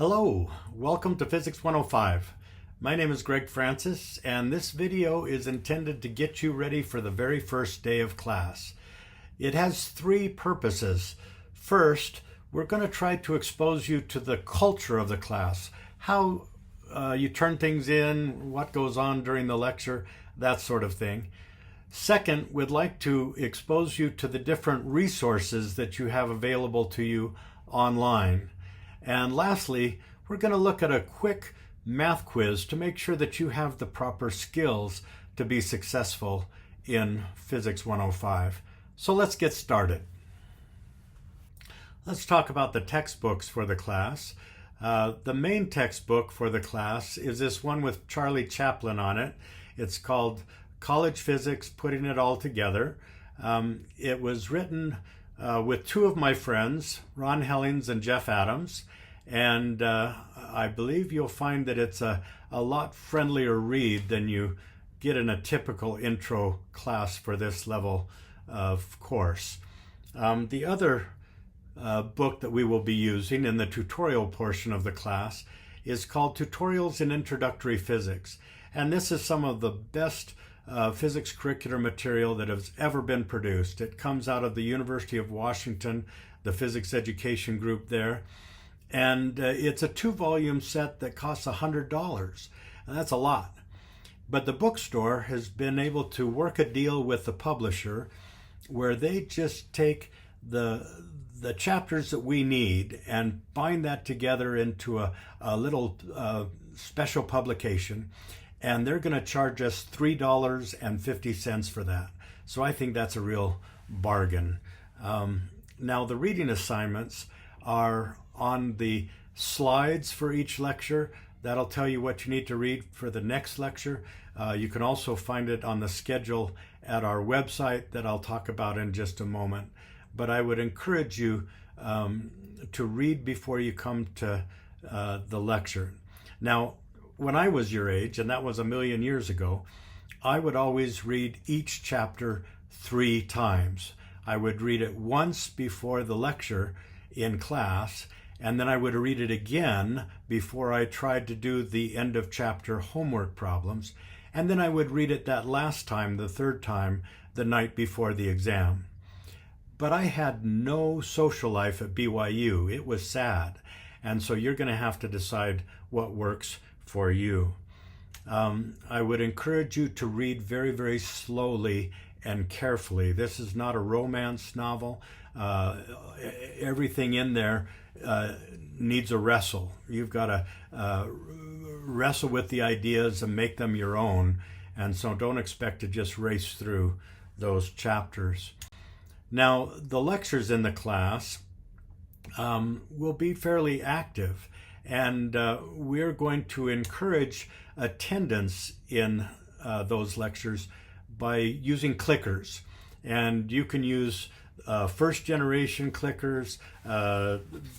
Hello, welcome to Physics 105. My name is Greg Francis, and this video is intended to get you ready for the very first day of class. It has three purposes. First, we're going to try to expose you to the culture of the class, how you turn things in, what goes on during the lecture, that sort of thing. Second, we'd like to expose you to the different resources that you have available to you online. And lastly, we're going to look at a quick math quiz to make sure that you have the proper skills to be successful in Physics 105. So let's get started. Let's talk about the textbooks for the class. The main textbook for the class is this one with Charlie Chaplin on it. It's called College Physics, Putting It All Together. It was written with two of my friends, Ron Hellings and Jeff Adams, and I believe you'll find that it's a lot friendlier read than you get in a typical intro class for this level of course. The other book that we will be using in the tutorial portion of the class is called Tutorials in Introductory Physics, and this is some of the best physics curricular material that has ever been produced. It comes out of the University of Washington, the physics education group there, and it's a 2-volume set that costs $100, and that's a lot. But the bookstore has been able to work a deal with the publisher where they just take the chapters that we need and bind that together into a little special publication, and they're going to charge us $3.50 for that. So I think that's a real bargain. Now the reading assignments are on the slides for each lecture. That'll tell you what you need to read for the next lecture. You can also find it on the schedule at our website that I'll talk about in just a moment. But I would encourage you to read before you come to the lecture. Now, when I was your age, and that was a million years ago, I would always read each chapter 3 times. I would read it once before the lecture in class, and then I would read it again before I tried to do the end of chapter homework problems, and then I would read it that last time, the third time, the night before the exam. But I had no social life at BYU. It was sad, and so you're going to have to decide what works for you. I would encourage you to read very, very slowly and carefully. This is not a romance novel. Everything in there needs a wrestle. You've got to wrestle with the ideas and make them your own, and so don't expect to just race through those chapters. Now, the lectures in the class will be fairly active, and we're going to encourage attendance in those lectures by using clickers. And you can use first generation clickers.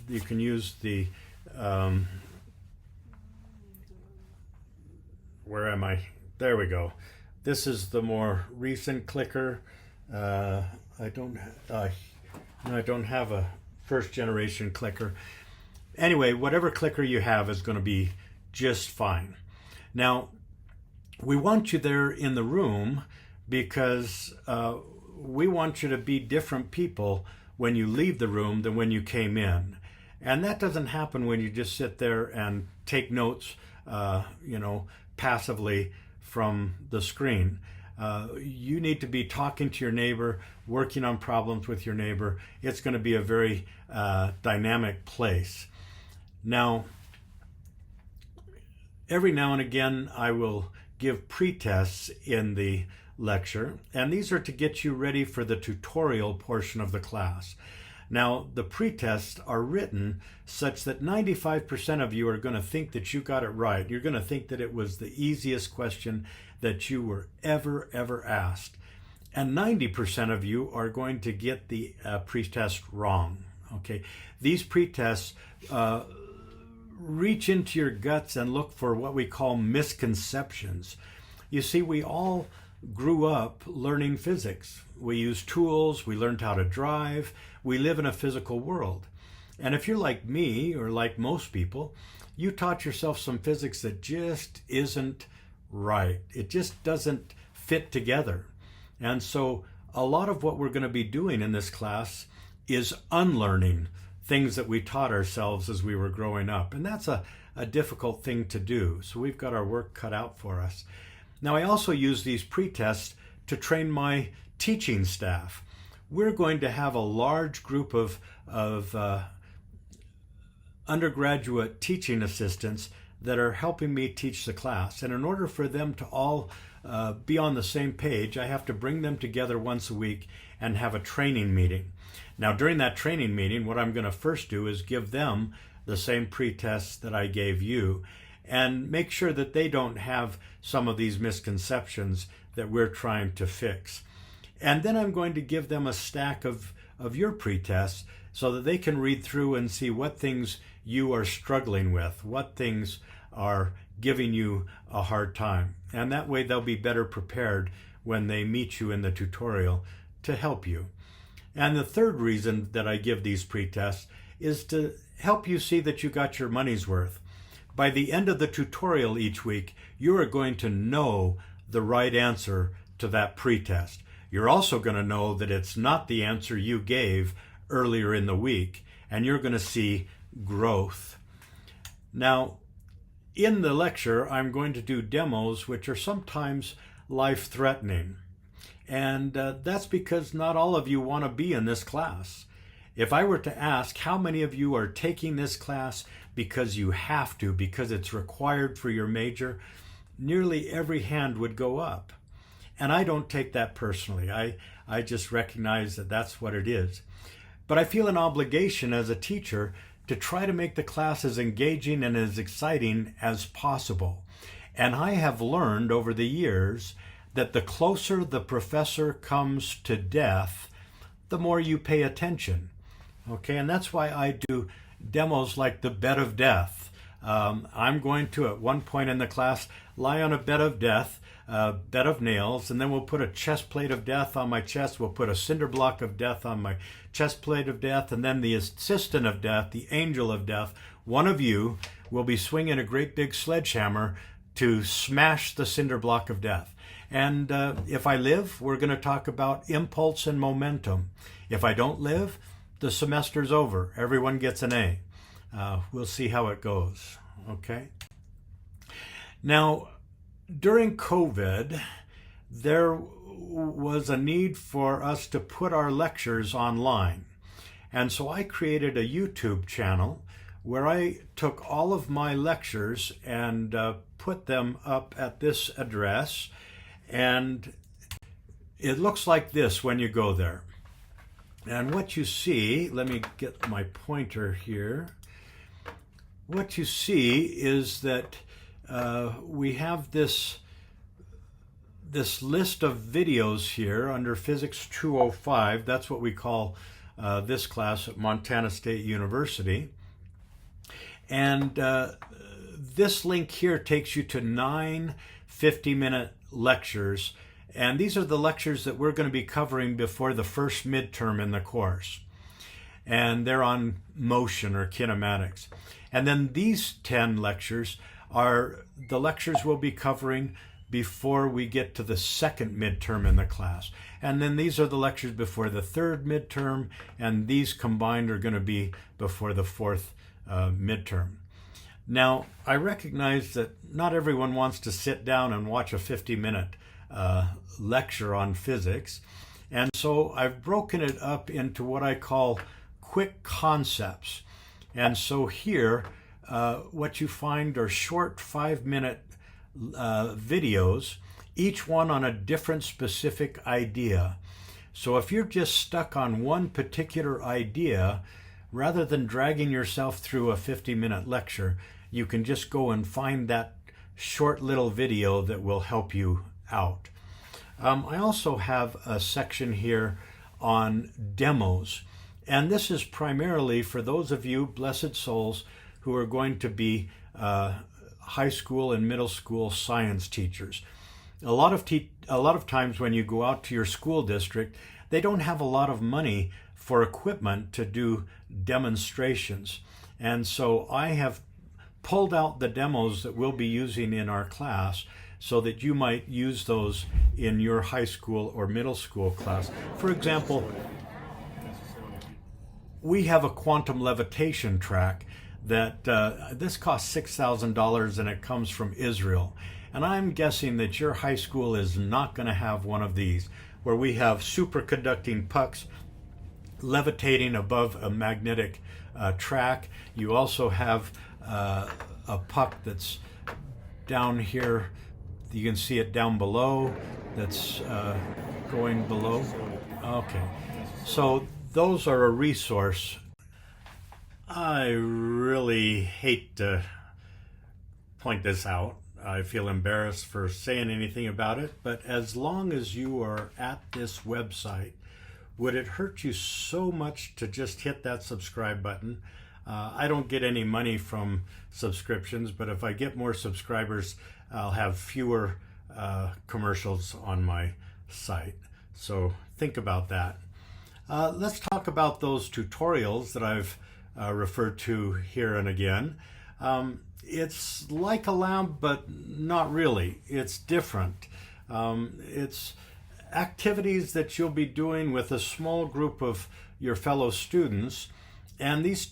You can use the where am I? There we go. This is the more recent clicker. I don't have a first generation clicker. Anyway, whatever clicker you have is going to be just fine. Now, we want you there in the room because we want you to be different people when you leave the room than when you came in. And that doesn't happen when you just sit there and take notes, passively from the screen. You need to be talking to your neighbor, working on problems with your neighbor. It's going to be a very dynamic place. Now, every now and again, I will give pre-tests in the lecture, and these are to get you ready for the tutorial portion of the class. Now, the pre-tests are written such that 95% of you are going to think that you got it right. You're going to think that it was the easiest question that you were ever asked. And 90% of you are going to get the pre-test wrong. Okay, these pre-tests reach into your guts and look for what we call misconceptions. You see, we all grew up learning physics. We used tools, we learned how to drive, we live in a physical world. And if you're like me, or like most people, you taught yourself some physics that just isn't right. It just doesn't fit together. And so a lot of what we're going to be doing in this class is unlearning things that we taught ourselves as we were growing up. And that's a difficult thing to do. So we've got our work cut out for us. Now, I also use these pre-tests to train my teaching staff. We're going to have a large group of undergraduate teaching assistants that are helping me teach the class. And in order for them to all be on the same page, I have to bring them together once a week and have a training meeting. Now, during that training meeting, what I'm going to first do is give them the same pre-tests that I gave you and make sure that they don't have some of these misconceptions that we're trying to fix. And then I'm going to give them a stack of your pre-tests so that they can read through and see what things you are struggling with, what things are giving you a hard time. And that way they'll be better prepared when they meet you in the tutorial to help you. And the third reason that I give these pre-tests is to help you see that you got your money's worth. By the end of the tutorial each week, you are going to know the right answer to that pre-test. You're also going to know that it's not the answer you gave earlier in the week, and you're going to see growth. Now, in the lecture, I'm going to do demos which are sometimes life-threatening. And that's because not all of you want to be in this class. If I were to ask how many of you are taking this class because you have to, because it's required for your major, nearly every hand would go up. And I don't take that personally. I just recognize that that's what it is. But I feel an obligation as a teacher to try to make the class as engaging and as exciting as possible. And I have learned over the years that the closer the professor comes to death, the more you pay attention. Okay, and that's why I do demos like the bed of death. I'm going to, at one point in the class, lie on a bed of death, bed of nails, and then we'll put a chest plate of death on my chest. We'll put a cinder block of death on my chest plate of death, and then the assistant of death, the angel of death, one of you will be swinging a great big sledgehammer to smash the cinder block of death. And if I live, we're going to talk about impulse and momentum. If I don't live, the semester's over. Everyone gets an A. We'll see how it goes. Okay? Now, during COVID, there was a need for us to put our lectures online. And so I created a YouTube channel where I took all of my lectures and put them up at this address. And it looks like this when you go there. And what you see, let me get my pointer here. What you see is that we have this list of videos here under Physics 205. That's what we call this class at Montana State University. And this link here takes you to 9 50-minute lectures. And these are the lectures that we're going to be covering before the first midterm in the course. And they're on motion or kinematics. And then these 10 lectures are the lectures we'll be covering before we get to the second midterm in the class. And then these are the lectures before the third midterm, and these combined are going to be before the fourth midterm. Now, I recognize that not everyone wants to sit down and watch a 50-minute lecture on physics, and so I've broken it up into what I call quick concepts. And so here, what you find are short 5-minute videos, each one on a different specific idea. So if you're just stuck on one particular idea, rather than dragging yourself through a 50-minute lecture, you can just go and find that short little video that will help you out. I also have a section here on demos. And this is primarily for those of you, blessed souls, who are going to be high school and middle school science teachers. A lot of times when you go out to your school district, they don't have a lot of money for equipment to do demonstrations. And so I have pulled out the demos that we'll be using in our class so that you might use those in your high school or middle school class. For example, we have a quantum levitation track that this costs $6,000 and it comes from Israel. And I'm guessing that your high school is not going to have one of these, where we have superconducting pucks levitating above a magnetic track. You also have a puck that's down here. You can see it down below, that's going below. Okay, so those are a resource. I really hate to point this out. I feel embarrassed for saying anything about it, but as long as you are at this website, would it hurt you so much to just hit that subscribe button? I don't get any money from subscriptions, but if I get more subscribers, I'll have fewer commercials on my site. So think about that. Let's talk about those tutorials that I've referred to here and again. It's like a lab, but not really. It's different. It's activities that you'll be doing with a small group of your fellow students, and these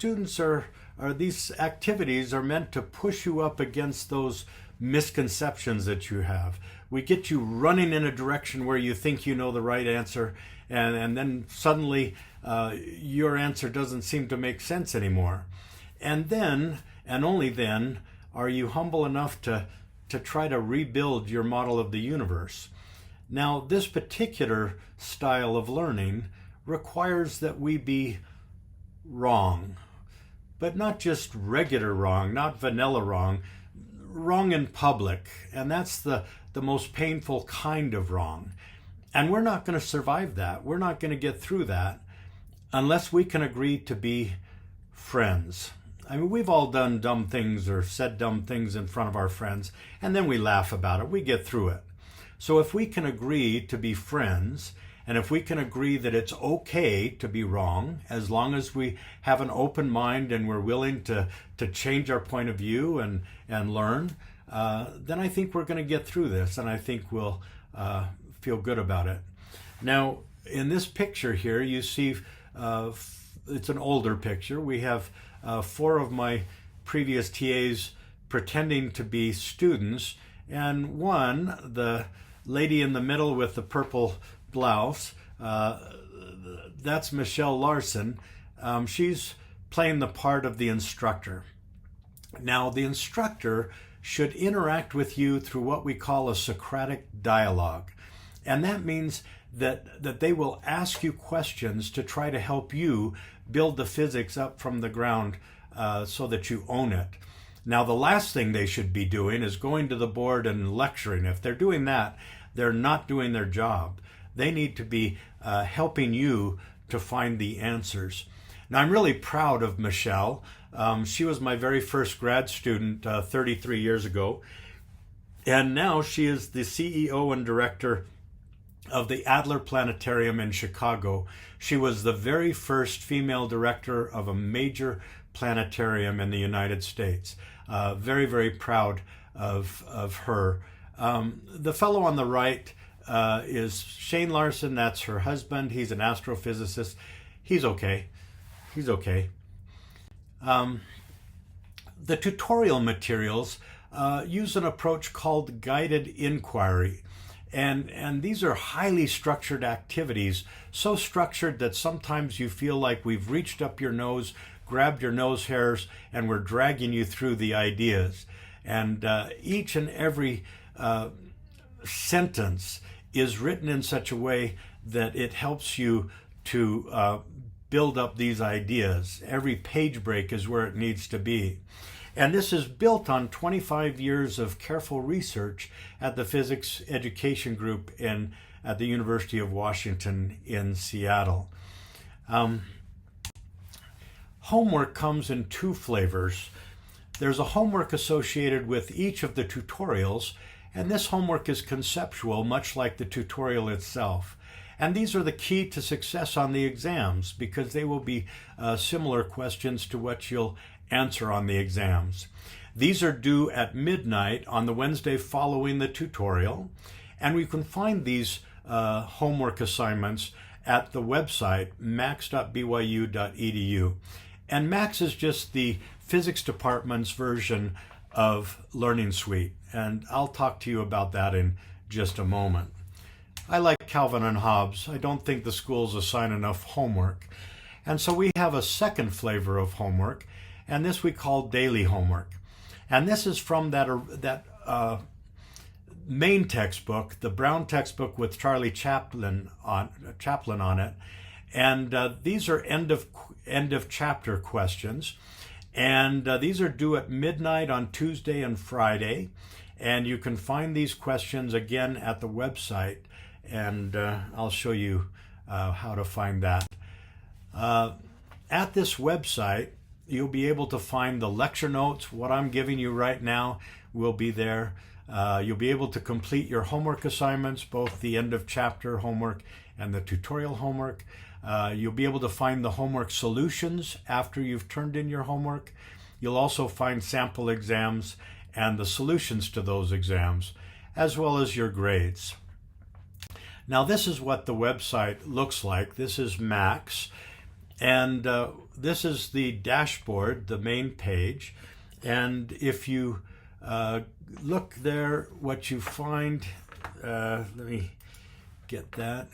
these activities are meant to push you up against those misconceptions that you have. We get you running in a direction where you think you know the right answer, and then suddenly your answer doesn't seem to make sense anymore. And then, and only then, are you humble enough to try to rebuild your model of the universe. Now, this particular style of learning requires that we be wrong, but not just regular wrong, not vanilla wrong, wrong in public. And that's the most painful kind of wrong. And we're not going to survive that. We're not going to get through that unless we can agree to be friends. I mean, we've all done dumb things or said dumb things in front of our friends, and then we laugh about it. We get through it. So if we can agree to be friends, and if we can agree that it's okay to be wrong, as long as we have an open mind and we're willing to change our point of view and learn, then I think we're going to get through this, and I think we'll feel good about it. Now, in this picture here, you see it's an older picture. We have 4 of my previous TAs pretending to be students, and one, the lady in the middle with the purple blouse, that's Michelle Larson. She's playing the part of the instructor. Now, the instructor should interact with you through what we call a Socratic dialogue. And that means that they will ask you questions to try to help you build the physics up from the ground so that you own it. Now, the last thing they should be doing is going to the board and lecturing. If they're doing that, they're not doing their job. They need to be helping you to find the answers. Now, I'm really proud of Michelle. She was my very first grad student 33 years ago. And now she is the CEO and director of the Adler Planetarium in Chicago. She was the very first female director of a major planetarium in the United States. Very, very proud of her. The fellow on the right is Shane Larson. That's her husband. He's an astrophysicist. He's okay. He's okay. The tutorial materials use an approach called guided inquiry. And these are highly structured activities, so structured that sometimes you feel like we've reached up your nose, grabbed your nose hairs, and we're dragging you through the ideas. And each and every sentence is written in such a way that it helps you to build up these ideas. Every page break is where it needs to be. And this is built on 25 years of careful research at the Physics Education Group at the University of Washington in Seattle. Homework comes in 2 flavors. There's a homework associated with each of the tutorials, and this homework is conceptual, much like the tutorial itself. And these are the key to success on the exams because they will be similar questions to what you'll answer on the exams. These are due at midnight on the Wednesday following the tutorial, and we can find these homework assignments at the website max.byu.edu. And Max is just the physics department's version of Learning Suite, and I'll talk to you about that in just a moment. I like Calvin and Hobbes. I don't think the schools assign enough homework. And so we have a second flavor of homework, and this we call daily homework. And this is from that main textbook, the Brown textbook with Charlie Chaplin on it. And these are end of chapter questions. And these are due at midnight on Tuesday and Friday. And you can find these questions again at the website. And I'll show you how to find that. At this website, you'll be able to find the lecture notes. What I'm giving you right now will be there. You'll be able to complete your homework assignments, both the end of chapter homework and the tutorial homework. You'll be able to find the homework solutions after you've turned in your homework. You'll also find sample exams and the solutions to those exams, as well as your grades. Now, this is what the website looks like. This is Max, and this is the dashboard, the main page. And if you look there, what you find, let me get that.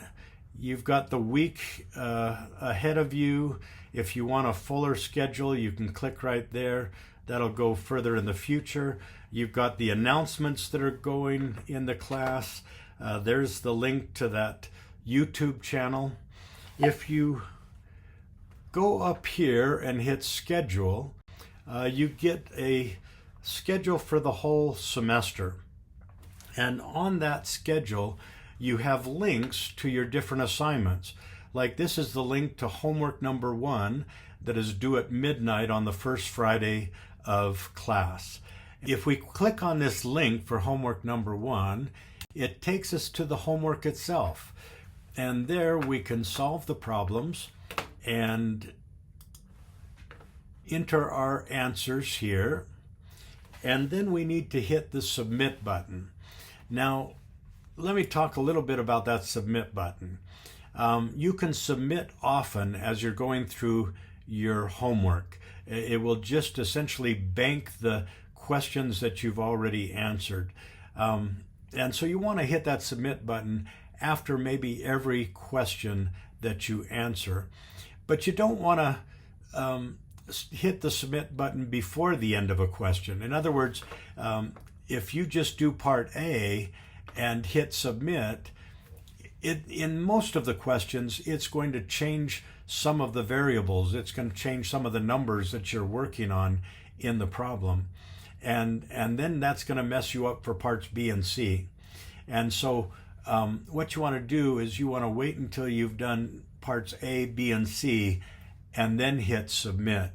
You've got the week ahead of you. If you want a fuller schedule, you can click right there. That'll go further in the future. You've got the announcements that are going in the class. There's the link to that YouTube channel. If you go up here and hit schedule, you get a schedule for the whole semester. And on that schedule, you have links to your different assignments. Like this is the link to homework number 1 that is due at midnight on the first Friday of class. If we click on this link for homework number 1, it takes us to the homework itself. And there we can solve the problems and enter our answers here. And then we need to hit the submit button. Now, let me talk a little bit about that submit button. You can submit often as you're going through your homework. It will just essentially bank the questions that you've already answered. And so you want to hit that submit button after maybe every question that you answer. But you don't want to hit the submit button before the end of a question. In other words, if you just do part A and hit submit, in most of the questions, it's going to change some of the variables. It's going to change some of the numbers that you're working on in the problem. And then that's going to mess you up for parts B and C. And so what you want to do is you want to wait until you've done parts A, B, and C, and then hit submit.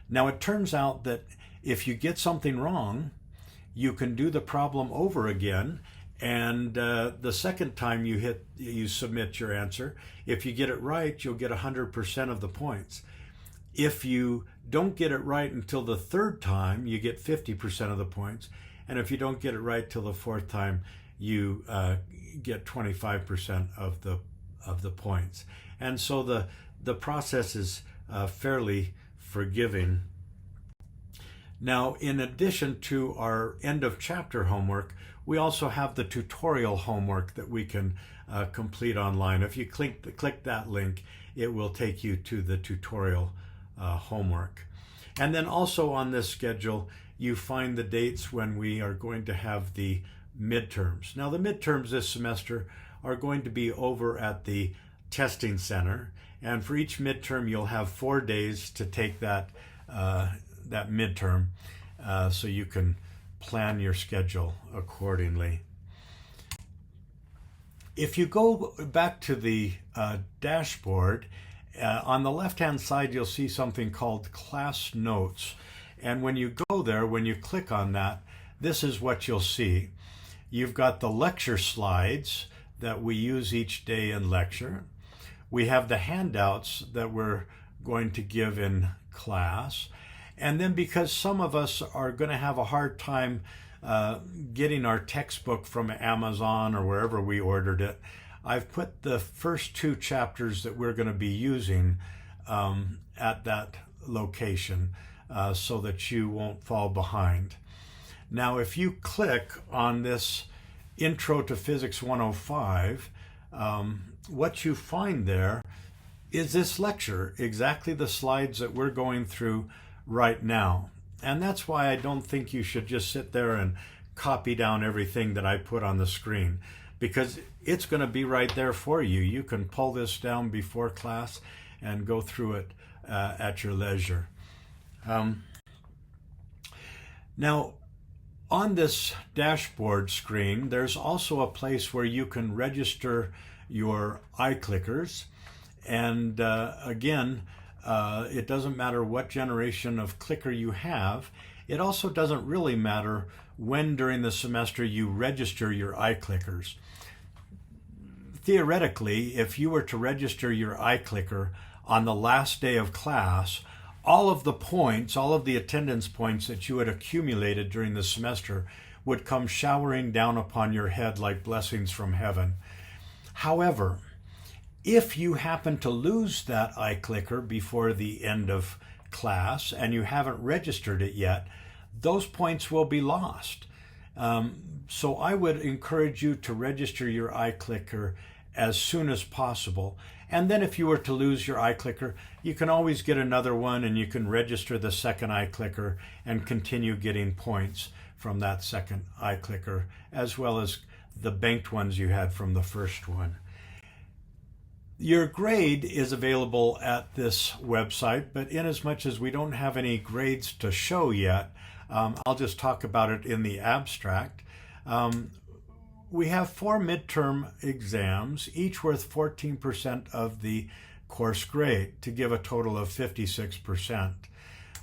Now, it turns out that if you get something wrong, you can do the problem over again, and the second time you submit your answer, if you get it right, you'll get 100% of the points. If you don't get it right until the third time, you get 50% of the points, and if you don't get it right till the fourth time, you get 25% of the points. And so the process is fairly forgiving. Now, in addition to our end of chapter homework, we also have the tutorial homework that we can complete online. If you click that link, it will take you to the tutorial homework. And then also on this schedule, you find the dates when we are going to have the midterms. Now, the midterms this semester are going to be over at the testing center, and for each midterm you'll have 4 days to take that midterm, so you can plan your schedule accordingly. If you go back to the dashboard, on the left-hand side you'll see something called class notes, and when you go there, when you click on that, this is what you'll see. You've got the lecture slides that we use each day in lecture. We have the handouts that we're going to give in class. And then because some of us are going to have a hard time getting our textbook from Amazon or wherever we ordered it, I've put the first 2 chapters that we're going to be using at that location so that you won't fall behind. Now, if you click on this Intro to Physics 105, what you find there is this lecture, exactly the slides that we're going through right now. And that's why I don't think you should just sit there and copy down everything that I put on the screen, because it's going to be right there for you. You can pull this down before class and go through it at your leisure. Now, on this dashboard screen, there's also a place where you can register your iClickers. And again, it doesn't matter what generation of clicker you have. It also doesn't really matter when during the semester you register your iClickers. Theoretically, if you were to register your iClicker on the last day of class, all of the points, all of the attendance points that you had accumulated during the semester would come showering down upon your head like blessings from heaven. However, if you happen to lose that iClicker before the end of class and you haven't registered it yet, those points will be lost. So I would encourage you to register your iClicker as soon as possible. And then if you were to lose your iClicker, you can always get another one and you can register the second iClicker and continue getting points from that second iClicker, as well as the banked ones you had from the first one. Your grade is available at this website, but inasmuch as we don't have any grades to show yet, I'll just talk about it in the abstract. We have 4 midterm exams, each worth 14% of the course grade, to give a total of 56%.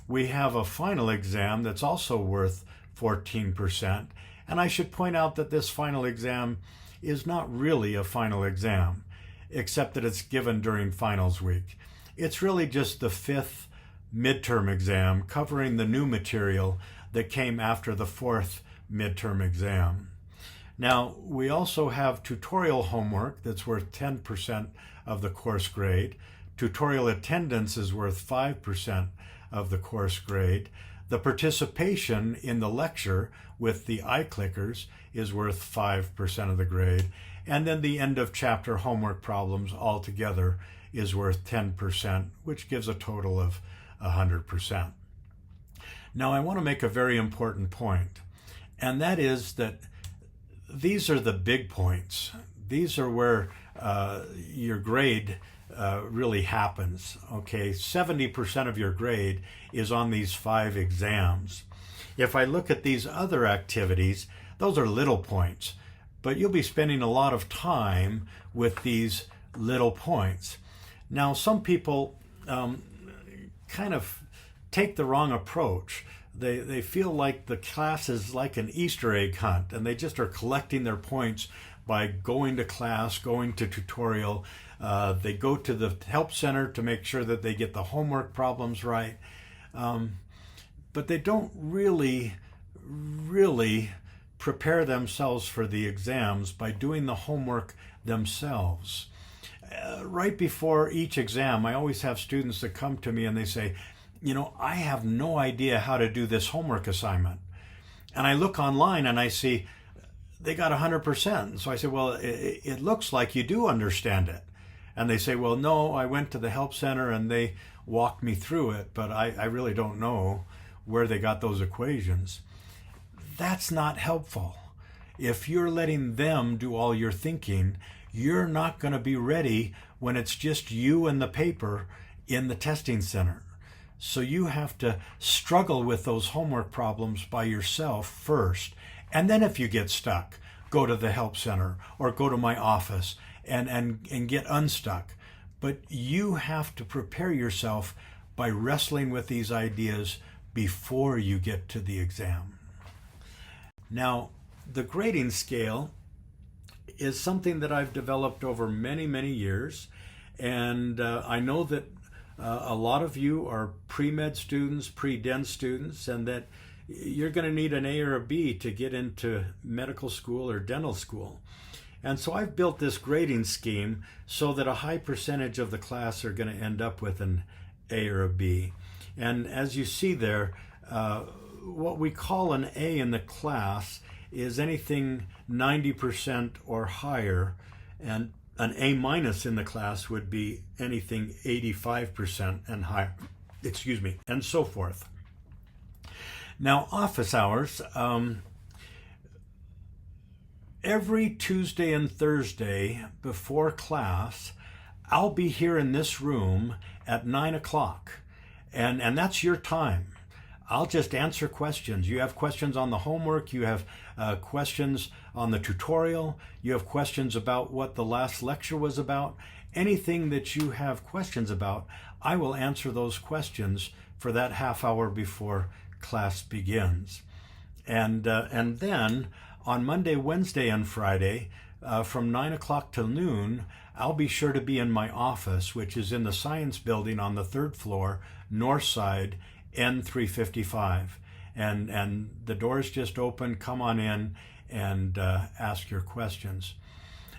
We have a final exam that's also worth 14%, and I should point out that this final exam is not really a final exam, except that it's given during finals week. It's really just the 5th midterm exam covering the new material that came after the 4th midterm exam. Now, we also have tutorial homework that's worth 10% of the course grade. Tutorial attendance is worth 5% of the course grade. The participation in the lecture with the iClickers is worth 5% of the grade. And then the end of chapter homework problems altogether is worth 10%, which gives a total of 100%. Now, I want to make a very important point, and that is that these are the big points. These are where your grade really happens. Okay, 70% of your grade is on these 5 exams. If I look at these other activities, those are little points, but you'll be spending a lot of time with these little points. Now, some people kind of take the wrong approach. They feel like the class is like an Easter egg hunt, and they just are collecting their points by going to class, going to tutorial. They go to the help center to make sure that they get the homework problems right. But they don't really prepare themselves for the exams by doing the homework themselves. Right before each exam, I always have students that come to me and they say, you know, I have no idea how to do this homework assignment. And I look online and I see they got 100%. So I say, well, it looks like you do understand it. And they say, well, no, I went to the help center and they walked me through it, but I really don't know where they got those equations. That's not helpful. If you're letting them do all your thinking, you're not going to be ready when it's just you and the paper in the testing center. So you have to struggle with those homework problems by yourself first. And then if you get stuck, go to the help center or go to my office and get unstuck. But you have to prepare yourself by wrestling with these ideas before you get to the exam. Now, the grading scale is something that I've developed over many, many years. And I know that a lot of you are pre-med students, pre-dent students, and that you're going to need an A or a B to get into medical school or dental school. And so I've built this grading scheme so that a high percentage of the class are going to end up with an A or a B. And as you see there, what we call an A in the class is anything 90% or higher, and an A minus in the class would be anything 85% and higher, and so forth. Now, office hours, every Tuesday and Thursday before class, I'll be here in this room at 9 o'clock, and that's your time. I'll just answer questions. You have questions on the homework, you have questions on the tutorial, you have questions about what the last lecture was about. Anything that you have questions about, I will answer those questions for that half hour before class begins. And then on Monday, Wednesday, and Friday, from 9 o'clock till noon, I'll be sure to be in my office, which is in the Science Building on the 3rd floor, north side, N355. And the doors just open. Come on in and ask your questions.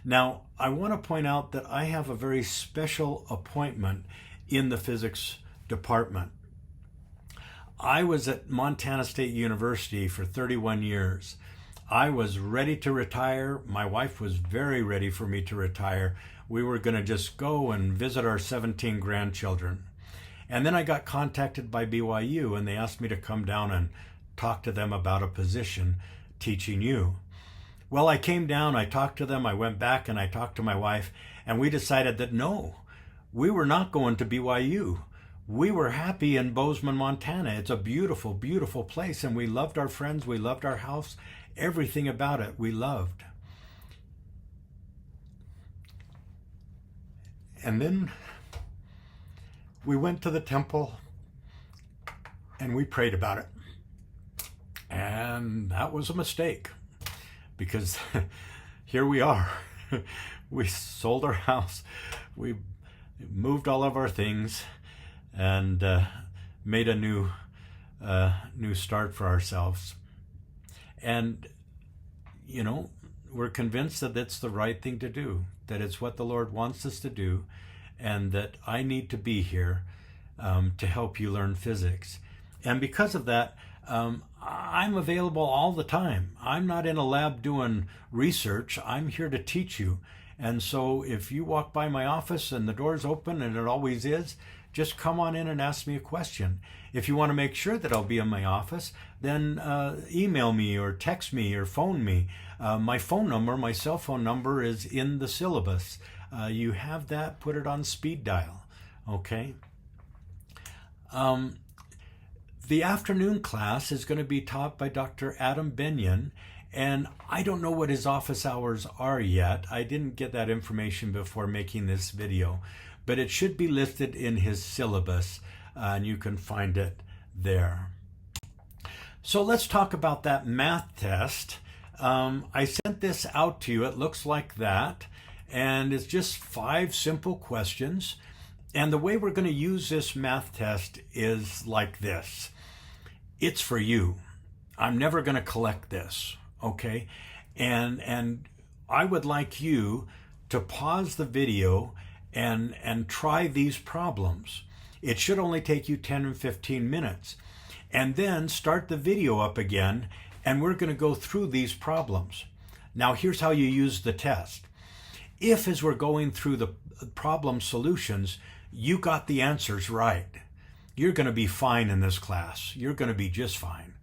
Now, I want to point out that I have a very special appointment in the physics department. I was at Montana State University for 31 years. I was ready to retire. My wife was very ready for me to retire. We were going to just go and visit our 17 grandchildren. And then I got contacted by BYU, and they asked me to come down and talk to them about a position teaching you. Well, I came down, I talked to them, I went back and I talked to my wife, and we decided that no, we were not going to BYU. We were happy in Bozeman, Montana. It's a beautiful, beautiful place, and we loved our friends, we loved our house, everything about it we loved. And then we went to the temple and we prayed about it. And that was a mistake, because here we are. We sold our house, we moved all of our things, and made a new start for ourselves. And, you know, we're convinced that it's the right thing to do, that it's what the Lord wants us to do, and that I need to be here to help you learn physics. And because of that, I'm available all the time. I'm not in a lab doing research. I'm here to teach you. And so if you walk by my office and the door's open, and it always is, just come on in and ask me a question. If you want to make sure that I'll be in my office, then email me or text me or phone me. My phone number, my cell phone number, is in the syllabus. You have that, put it on speed dial, okay? The afternoon class is going to be taught by Dr. Adam Benyon, and I don't know what his office hours are yet. I didn't get that information before making this video, but it should be listed in his syllabus, and you can find it there. So let's talk about that math test. I sent this out to you. It looks like that, and it's just 5 simple questions. And the way we're going to use this math test is like this. It's for you. I'm never going to collect this, okay? And I would like you to pause the video and try these problems. It should only take you 10 and 15 minutes. And then start the video up again, and we're going to go through these problems. Now, here's how you use the test. If, as we're going through the problem solutions, you got the answers right, you're going to be fine in this class. You're going to be just fine.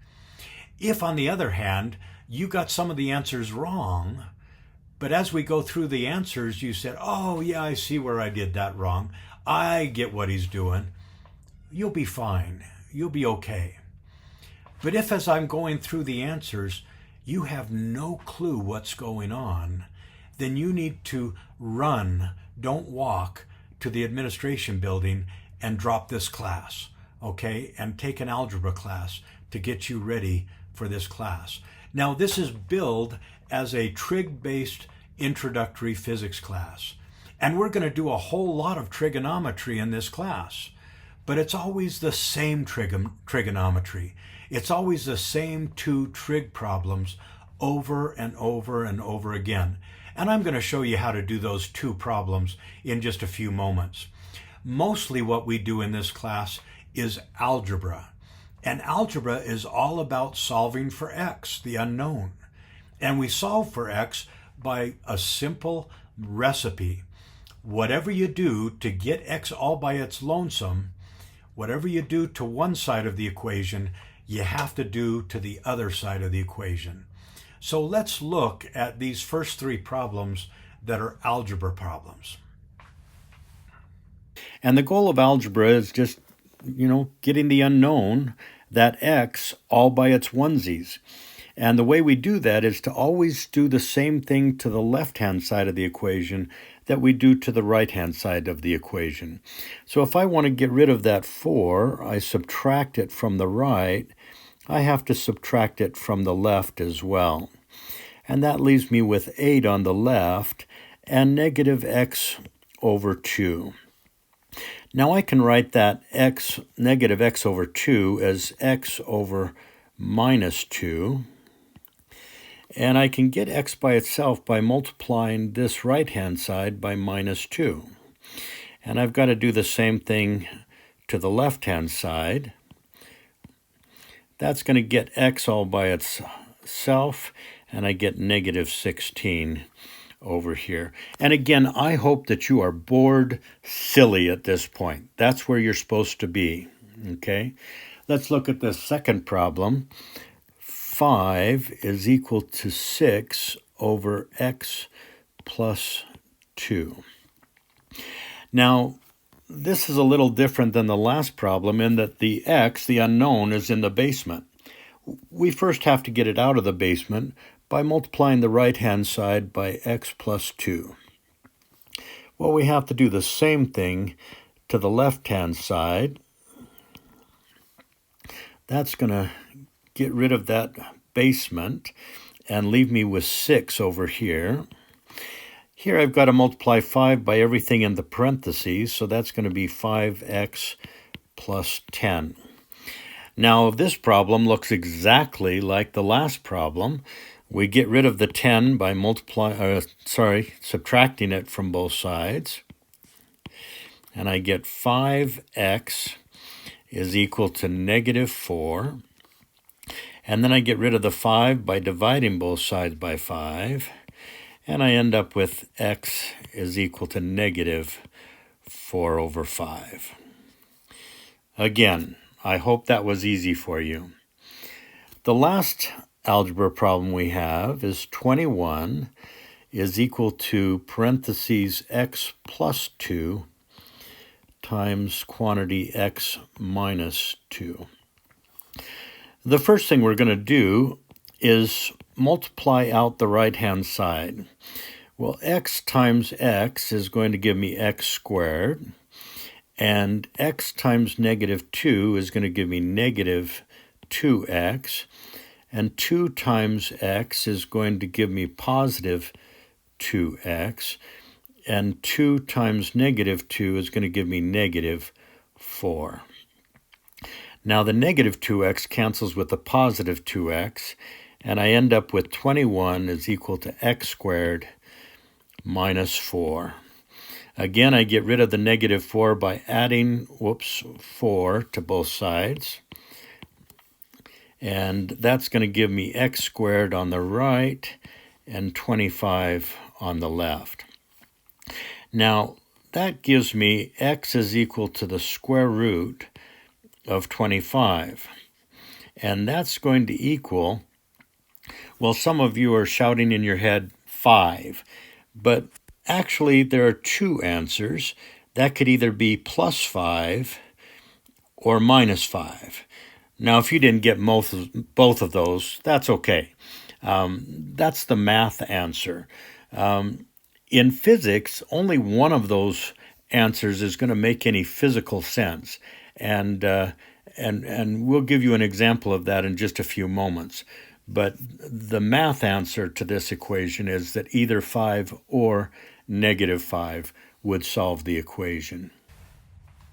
If, on the other hand, you got some of the answers wrong, but as we go through the answers, you said, oh, yeah, I see where I did that wrong. I get what he's doing. You'll be fine. You'll be okay. But if, as I'm going through the answers, you have no clue what's going on, then you need to run, don't walk, to the administration building and drop this class, okay? And take an algebra class to get you ready for this class. Now, this is billed as a trig-based introductory physics class. And we're going to do a whole lot of trigonometry in this class. But it's always the same trigonometry. It's always the same two trig problems over and over and over again. And I'm going to show you how to do those two problems in just a few moments. Mostly what we do in this class is algebra. And algebra is all about solving for x, the unknown. And we solve for x by a simple recipe. Whatever you do to get x all by its lonesome, whatever you do to one side of the equation, you have to do to the other side of the equation. So let's look at these first three problems that are algebra problems. And the goal of algebra is just, getting the unknown, that x, all by its onesies. And the way we do that is to always do the same thing to the left-hand side of the equation that we do to the right-hand side of the equation. So if I want to get rid of that 4, I subtract it from the right, I have to subtract it from the left as well. And that leaves me with 8 on the left and negative x over 2. Now I can write that negative x over 2 as x over minus 2. And I can get x by itself by multiplying this right-hand side by minus 2. And I've got to do the same thing to the left-hand side. That's going to get x all by itself, and I get negative 16 over here. And again, I hope that you are bored silly at this point. That's where you're supposed to be, okay? Let's look at the second problem. 5 is equal to 6 over x plus 2. Now, this is a little different than the last problem in that the x, the unknown, is in the basement. We first have to get it out of the basement by multiplying the right-hand side by x plus 2. Well, we have to do the same thing to the left-hand side. That's going to get rid of that basement and leave me with 6 over here. Here I've got to multiply 5 by everything in the parentheses, so that's going to be 5x plus 10. Now this problem looks exactly like the last problem. We get rid of the 10 by subtracting it from both sides. And I get 5x is equal to negative 4. And then I get rid of the 5 by dividing both sides by 5. And I end up with x is equal to negative 4 over 5. Again, I hope that was easy for you. The last algebra problem we have is 21 is equal to parentheses x plus 2 times quantity x minus 2. The first thing we're going to do is multiply out the right-hand side. Well, x times x is going to give me x squared, and x times negative 2 is going to give me negative 2x, and 2 times x is going to give me positive 2x, and 2 times negative 2 is going to give me negative 4. Now the negative 2x cancels with the positive 2x, and I end up with 21 is equal to x squared minus 4. Again, I get rid of the negative 4 by adding 4 to both sides. And that's going to give me x squared on the right and 25 on the left. Now, that gives me x is equal to the square root of 25. And that's going to equal, well, some of you are shouting in your head 5. But actually, there are two answers. That could either be plus 5 or minus 5. Now, if you didn't get both of those, that's okay. That's the math answer. In physics, only one of those answers is going to make any physical sense. And we'll give you an example of that in just a few moments. but the math answer to this equation is that either 5 or -5 would solve the equation.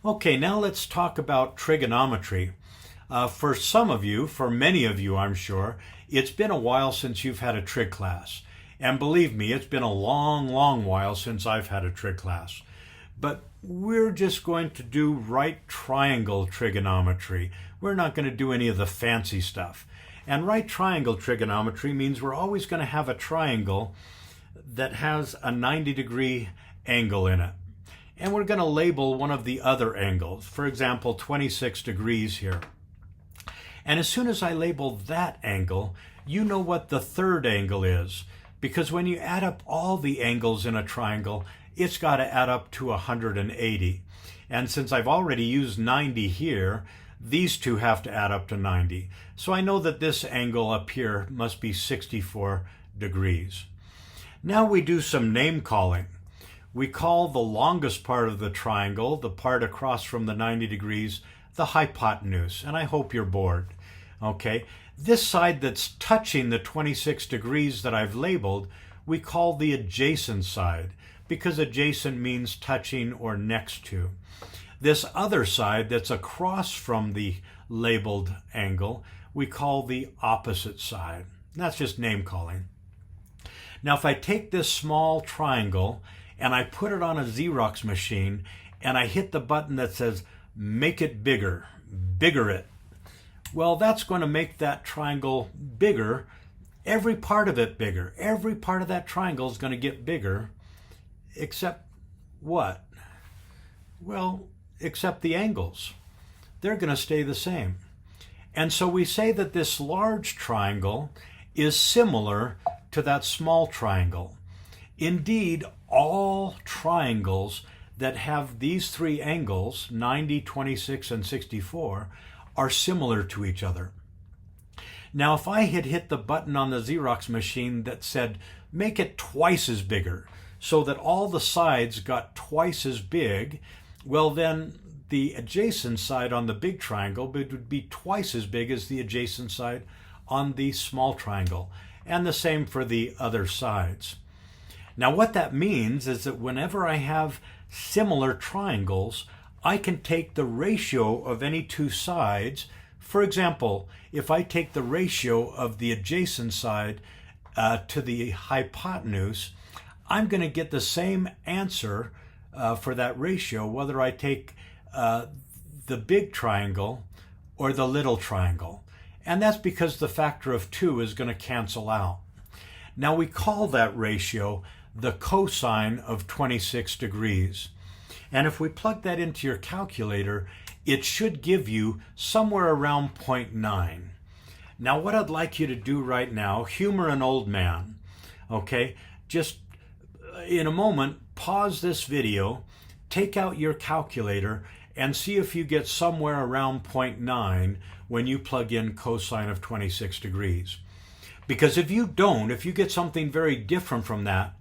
Okay, now let's talk about trigonometry. For some of you, for many of you I'm sure, it's been a while since you've had a trig class. And believe me, it's been a long, long while since I've had a trig class. But we're just going to do right triangle trigonometry. We're not going to do any of the fancy stuff. And right triangle trigonometry means we're always going to have a triangle that has a 90-degree angle in it. And we're going to label one of the other angles, for example, 26 degrees here. And as soon as I label that angle, you know what the third angle is, because when you add up all the angles in a triangle, it's got to add up to 180. And since I've already used 90 here, these two have to add up to 90. So I know that this angle up here must be 64 degrees. Now we do some name calling. We call the longest part of the triangle, the part across from the 90 degrees, the hypotenuse, and I hope you're bored. Okay, this side that's touching the 26 degrees that I've labeled, we call the adjacent side, because adjacent means touching or next to. This other side that's across from the labeled angle, we call the opposite side. That's just name calling. Now if I take this small triangle and I put it on a Xerox machine and I hit the button that says make it bigger, bigger it, well, that's going to make that triangle bigger, every part of it bigger. Every part of that triangle is going to get bigger, except what? Well, except the angles. They're going to stay the same. And so we say that this large triangle is similar to that small triangle. Indeed, all triangles that have these three angles, 90, 26, and 64, are similar to each other. Now, if I had hit the button on the Xerox machine that said, make it twice as bigger, so that all the sides got twice as big, well then the adjacent side on the big triangle would be twice as big as the adjacent side on the small triangle, and the same for the other sides. Now what that means is that whenever I have similar triangles, I can take the ratio of any two sides. For example, if I take the ratio of the adjacent side to the hypotenuse, I'm going to get the same answer for that ratio whether I take the big triangle or the little triangle. And that's because the factor of 2 is going to cancel out. Now we call that ratio the cosine of 26 degrees. And if we plug that into your calculator, it should give you somewhere around 0.9. Now what I'd like you to do right now, humor an old man, okay? Just in a moment, pause this video, take out your calculator, and see if you get somewhere around 0.9 when you plug in cosine of 26 degrees. Because if you don't, if you get something very different from that,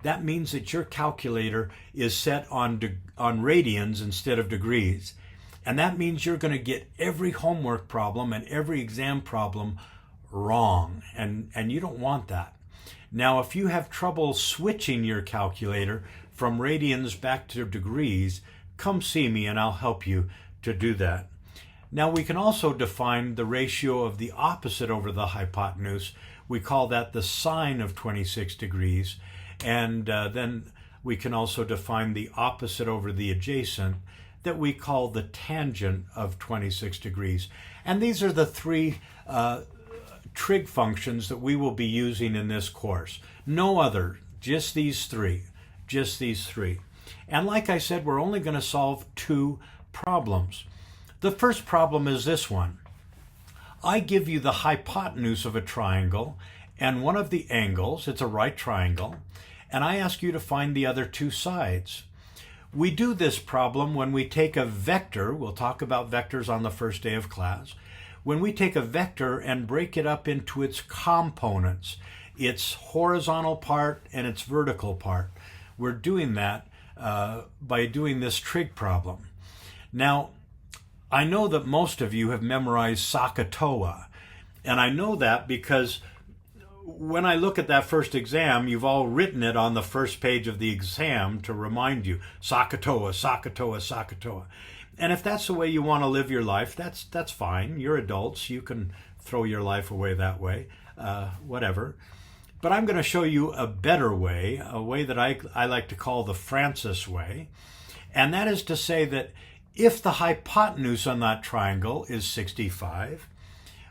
that means that your calculator is set on radians instead of degrees. And that means you're going to get every homework problem and every exam problem wrong. And you don't want that. Now, if you have trouble switching your calculator from radians back to degrees, come see me and I'll help you to do that. Now, we can also define the ratio of the opposite over the hypotenuse. We call that the sine of 26 degrees. And then we can also define the opposite over the adjacent that we call the tangent of 26 degrees. And these are the three trig functions that we will be using in this course. No other, just these three, just these three. And like I said, we're only going to solve 2 problems. The first problem is this one. I give you the hypotenuse of a triangle and one of the angles, it's a right triangle, and I ask you to find the other 2 sides. We do this problem when we take a vector, we'll talk about vectors on the first day of class, when we take a vector and break it up into its components, its horizontal part and its vertical part. We're doing that by doing this trig problem. Now, I know that most of you have memorized Sohcahtoa, And I know that because when I look at that first exam, you've all written it on the first page of the exam to remind you, Sokotoa, Sokotoa, Sokotoa. And if that's the way you want to live your life, that's fine. You're adults. You can throw your life away that way, whatever. But I'm going to show you a better way, a way that I like to call the Francis way. And that is to say that if the hypotenuse on that triangle is 65,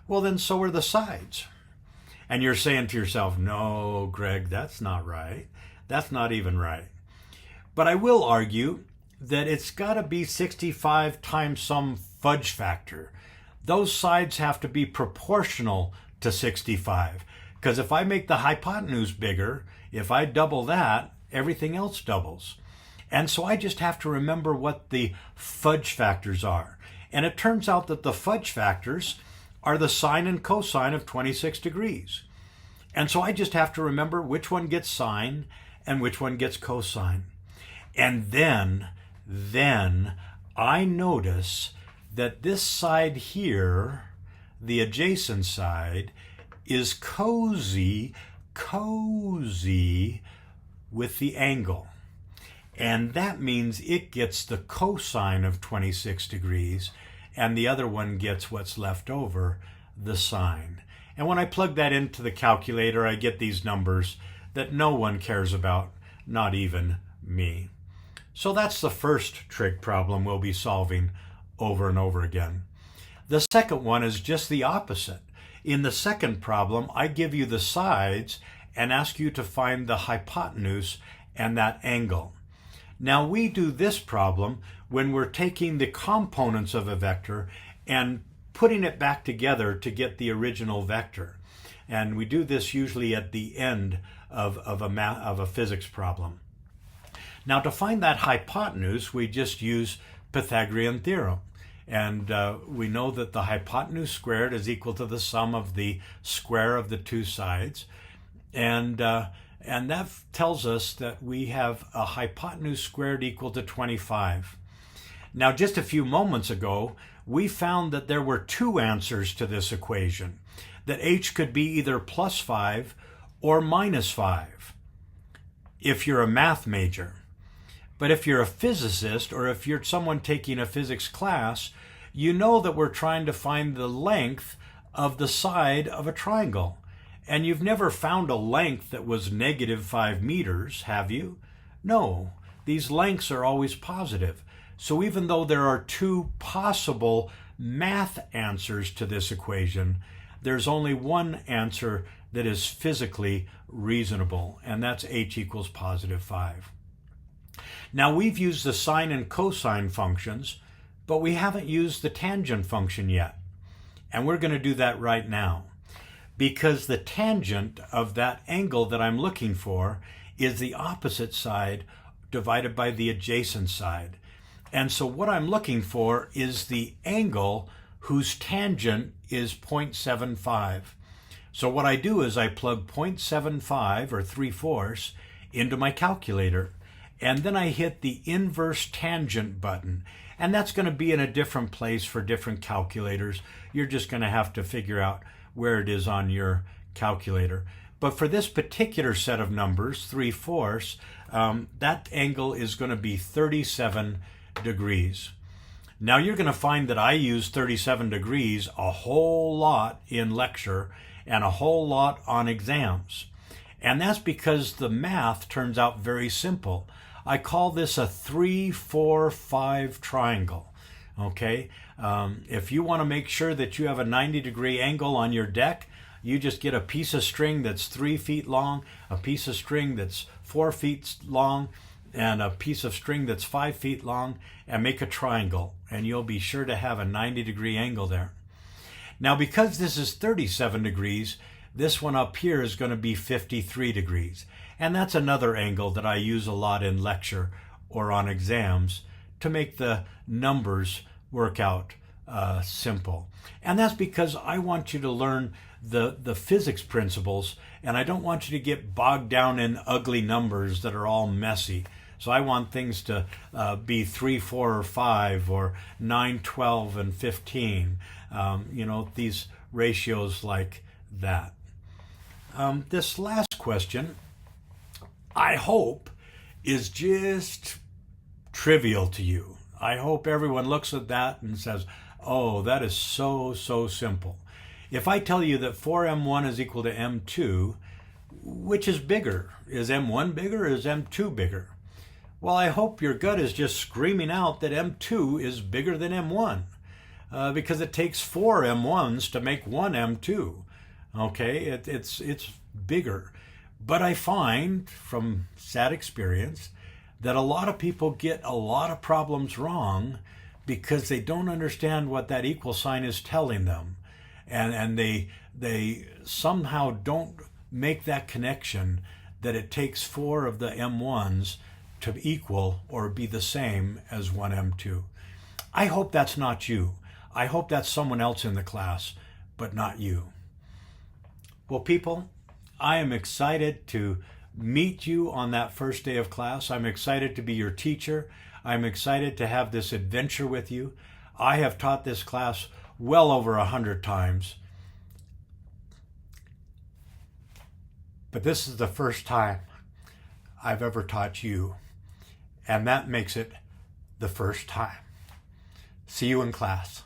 well, then so are the sides. And you're saying to yourself, no, Greg, that's not right. That's not even right. But I will argue that it's got to be 65 times some fudge factor. Those sides have to be proportional to 65. Because if I make the hypotenuse bigger, if I double that, everything else doubles. And so I just have to remember what the fudge factors are. And it turns out that the fudge factors are the sine and cosine of 26 degrees. And so I just have to remember which one gets sine and which one gets cosine. And then I notice that this side here, the adjacent side, is cozy with the angle. And that means it gets the cosine of 26 degrees, and the other one gets what's left over, the sine. And when I plug that into the calculator, I get these numbers that no one cares about, not even me. So that's the first trig problem we'll be solving over and over again. The second one is just the opposite. In the second problem, I give you the sides and ask you to find the hypotenuse and that angle. Now we do this problem when we're taking the components of a vector and putting it back together to get the original vector. And we do this usually at the end of a physics problem. Now to find that hypotenuse, we just use Pythagorean theorem. And we know that the hypotenuse squared is equal to the sum of the square of the two sides. And that tells us that we have a hypotenuse squared equal to 25. Now, just a few moments ago, we found that there were two answers to this equation, that h could be either plus 5 or minus 5, if you're a math major. But if you're a physicist or if you're someone taking a physics class, you know that we're trying to find the length of the side of a triangle. And you've never found a length that was negative 5 meters, have you? No, these lengths are always positive. So even though there are two possible math answers to this equation, there's only one answer that is physically reasonable, and that's h equals positive 5. Now we've used the sine and cosine functions, but we haven't used the tangent function yet. And we're going to do that right now, because the tangent of that angle that I'm looking for is the opposite side divided by the adjacent side. And so what I'm looking for is the angle whose tangent is 0.75. So what I do is I plug 0.75 or 3/4 into my calculator, and then I hit the inverse tangent button. And that's going to be in a different place for different calculators. You're just going to have to figure out where it is on your calculator. But for this particular set of numbers, 3/4, that angle is going to be 37 degrees. Now you're going to find that I use 37 degrees a whole lot in lecture and a whole lot on exams. And that's because the math turns out very simple. I call this a 3-4-5 triangle. Okay? If you want to make sure that you have a 90-degree angle on your deck, you just get a piece of string that's 3 feet long, a piece of string that's 4 feet long, and a piece of string that's 5 feet long, and make a triangle, and you'll be sure to have a 90-degree angle there. Now, because this is 37 degrees, this one up here is going to be 53 degrees. And that's another angle that I use a lot in lecture or on exams to make the numbers work out simple. And that's because I want you to learn the physics principles, and I don't want you to get bogged down in ugly numbers that are all messy. So I want things to be 3, 4, or 5, or 9, 12, and 15. These ratios like that. This last question, I hope, is just trivial to you. I hope everyone looks at that and says, oh, that is so simple. If I tell you that 4m1 is equal to m2, which is bigger? Is m1 bigger or is m2 bigger? Well, I hope your gut is just screaming out that m2 is bigger than m1 because it takes 4 m1s to make one m2. Okay, it's bigger. But I find from sad experience that a lot of people get a lot of problems wrong because they don't understand what that equal sign is telling them. And they somehow don't make that connection that it takes 4 of the m1s to equal or be the same as one m2. I hope that's not you. I hope that's someone else in the class, but not you. Well, people, I am excited to meet you on that first day of class. I'm excited to be your teacher. I'm excited to have this adventure with you. I have taught this class well over 100 times. But this is the first time I've ever taught you, and that makes it the first time. See you in class.